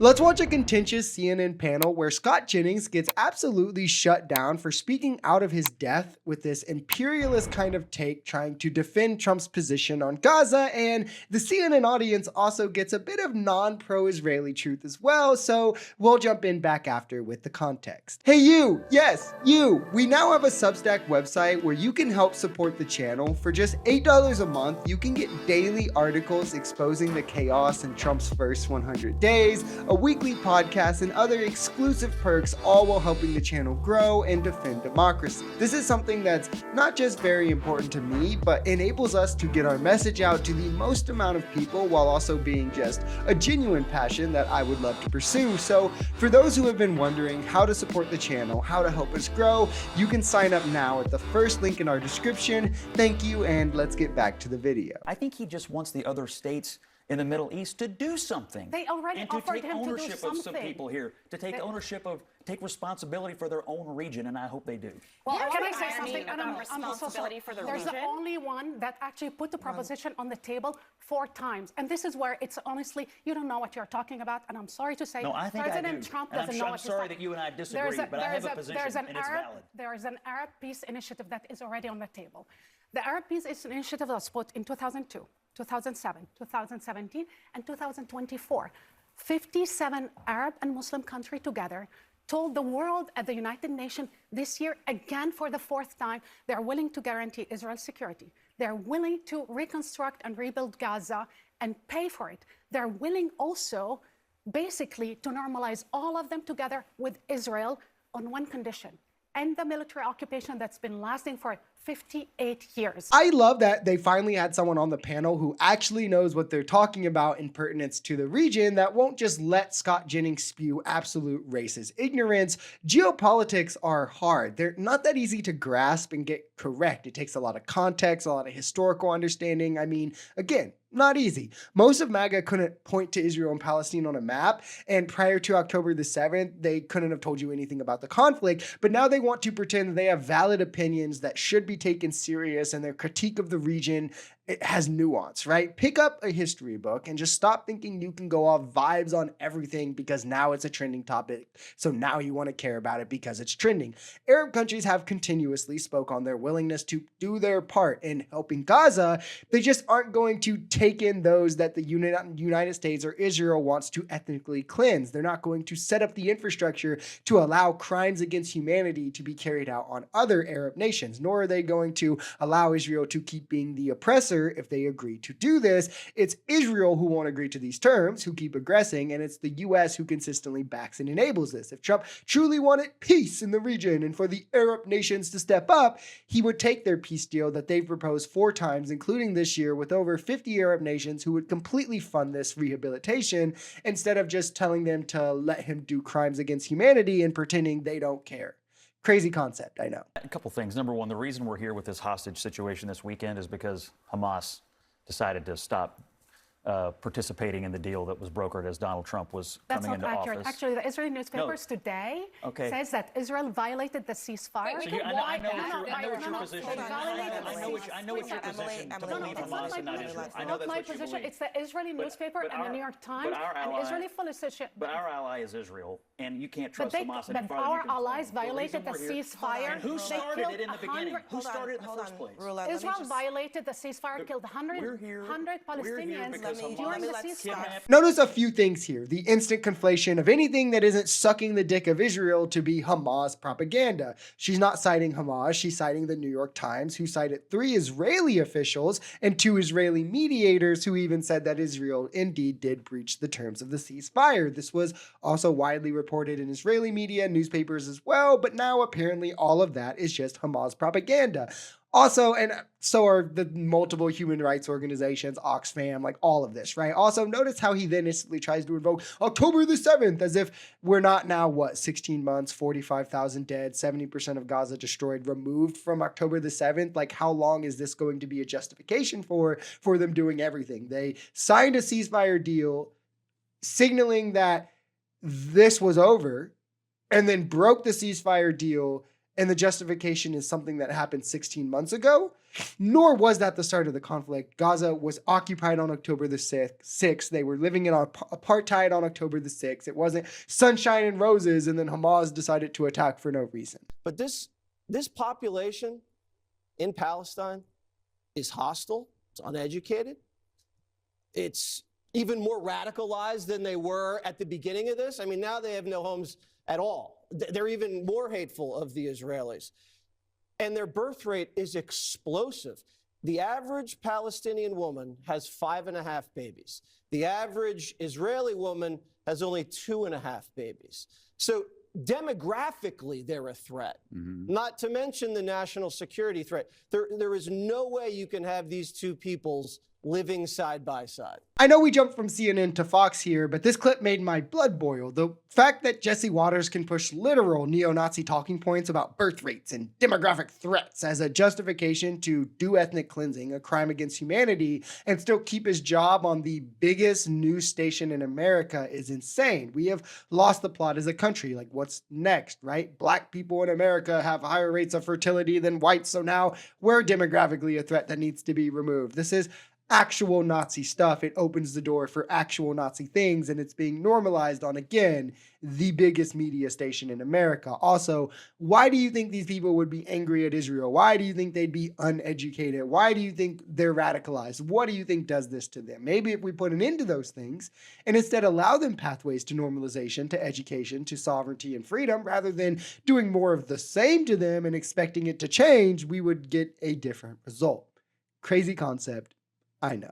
Let's watch a contentious CNN panel where Scott Jennings gets absolutely shut down for speaking out of his death with this imperialist kind of take trying to defend Trump's position on Gaza, and the CNN audience also gets a bit of non-pro-Israeli truth as well, so we'll jump in back after with the context. Hey you, yes, you, we now have a Substack website where you can help support the channel. For just $8 a month, you can get daily articles exposing the chaos in Trump's first 100 days, a weekly podcast, and other exclusive perks, all while helping the channel grow and defend democracy. This is something that's not just very important to me, but enables us to get our message out to the most amount of people while also being just a genuine passion that I would love to pursue. So for those who have been wondering how to support the channel, how to help us grow, you can sign up now at the first link in our description. Thank you, and let's get back to the video. I think he just wants the other states in the Middle East to do something. They already and to offered take him to do ownership of some something. people here, to take ownership of, take responsibility for their own region, and I hope they do. Well, Here's can I the say irony something? And about I'm also sorry. responsibility for the There's the region. only one that actually put the proposition on the table 4 times. And this is where it's honestly, you don't know what you're talking about. And I'm sorry to say, No, I think President I do. Trump And doesn't know I'm what he's sorry talking. that you and I disagree, but I have a position, and it's valid. There is an Arab Peace Initiative that is already on the table. The Arab Peace Initiative was put in 2002, 2007, 2017, and 2024. 57 Arab and Muslim countries together told the world at the United Nations this year, again for the 4th time, they're willing to guarantee Israel's security. They're willing to reconstruct and rebuild Gaza and pay for it. They're willing also, basically, to normalize all of them together with Israel on one condition: end the military occupation that's been lasting for 58 years. I love that they finally had someone on the panel who actually knows what they're talking about in pertinence to the region, that won't just let Scott Jennings spew absolute racist ignorance. Geopolitics are hard. They're not that easy to grasp and get correct. It takes a lot of context, a lot of historical understanding. I mean, again, not easy. Most of MAGA couldn't point to Israel and Palestine on a map, and prior to October the 7th, they couldn't have told you anything about the conflict, but now they want to pretend that they have valid opinions that should be taken serious, and their critique of the region, it has nuance, right? Pick up a history book and just stop thinking you can go off vibes on everything because now it's a trending topic, so now you want to care about it because it's trending. Arab countries have continuously spoke on their willingness to do their part in helping Gaza. They just aren't going to take in those that the United States or Israel wants to ethnically cleanse. They're not going to set up the infrastructure to allow crimes against humanity to be carried out on other Arab nations, nor are they going to allow Israel to keep being the oppressor if they agree to do this. It's Israel who won't agree to these terms, who keep aggressing, and it's the US who consistently backs and enables this. If Trump truly wanted peace in the region and for the Arab nations to step up, he would take their peace deal that they've proposed 4 times, including this year, with over 50 Arab nations who would completely fund this rehabilitation instead of just telling them to let him do crimes against humanity and pretending they don't care. Crazy concept, I know. A couple things. Number one, the reason we're here with this hostage situation this weekend is because Hamas decided to stop participating in the deal that was brokered as Donald Trump was coming into office. Actually, the Israeli newspapers today says that Israel violated the ceasefire. I know what your position is. I know what your position is. To believe Hamas and not Israel. I know that's what you believe. It's the Israeli newspaper and the New York Times and Israeli politicians. But our ally is Israel, and you can't trust Hamas. But our allies violated the ceasefire. And who started it in the beginning? Who started it in the first place? Israel violated the ceasefire, killed 100 Palestinians during the ceasefire. Notice a few things here. The instant conflation of anything that isn't sucking the dick of Israel to be Hamas propaganda. She's not citing Hamas, she's citing the New York Times, who cited 3 Israeli officials and 2 Israeli mediators who even said that Israel indeed did breach the terms of the ceasefire. This was also widely reported in Israeli media and newspapers as well, but now apparently all of that is just Hamas propaganda. Also, and so are the multiple human rights organizations, Oxfam, like all of this, right? Also, notice how he then instantly tries to invoke October the 7th as if we're not now, 16 months, 45,000 dead, 70% of Gaza destroyed, removed from October the 7th. Like, how long is this going to be a justification for them doing everything? They signed a ceasefire deal signaling that this was over and then broke the ceasefire deal and the justification is something that happened 16 months ago, nor was that the start of the conflict. Gaza was occupied on October the 6th. They were living in apartheid on October the 6th. It wasn't sunshine and roses, and then Hamas decided to attack for no reason. But this population in Palestine is hostile, it's uneducated, it's even more radicalized than they were at the beginning of this. I mean, now they have no homes at all. They're even more hateful of the Israelis. And their birth rate is explosive. The average Palestinian woman has 5.5 babies. The average Israeli woman has only 2.5 babies. So demographically, they're a threat, not to mention the national security threat. There is no way you can have these two peoples living side by side. I know we jumped from CNN to Fox here, but this clip made my blood boil. The fact that Jesse Waters can push literal neo-Nazi talking points about birth rates and demographic threats as a justification to do ethnic cleansing, a crime against humanity, and still keep his job on the biggest news station in America is insane. We have lost the plot as a country. Like, what's next, right? Black people in America have higher rates of fertility than whites, so now we're demographically a threat that needs to be removed. This is actual Nazi stuff. It opens the door for actual Nazi things, and it's being normalized on, again, the biggest media station in America. Also, why do you think these people would be angry at Israel? Why do you think they'd be uneducated? Why do you think they're radicalized? What do you think does this to them? Maybe if we put an end to those things and instead allow them pathways to normalization, to education, to sovereignty and freedom, rather than doing more of the same to them and expecting it to change, we would get a different result. Crazy concept, I know.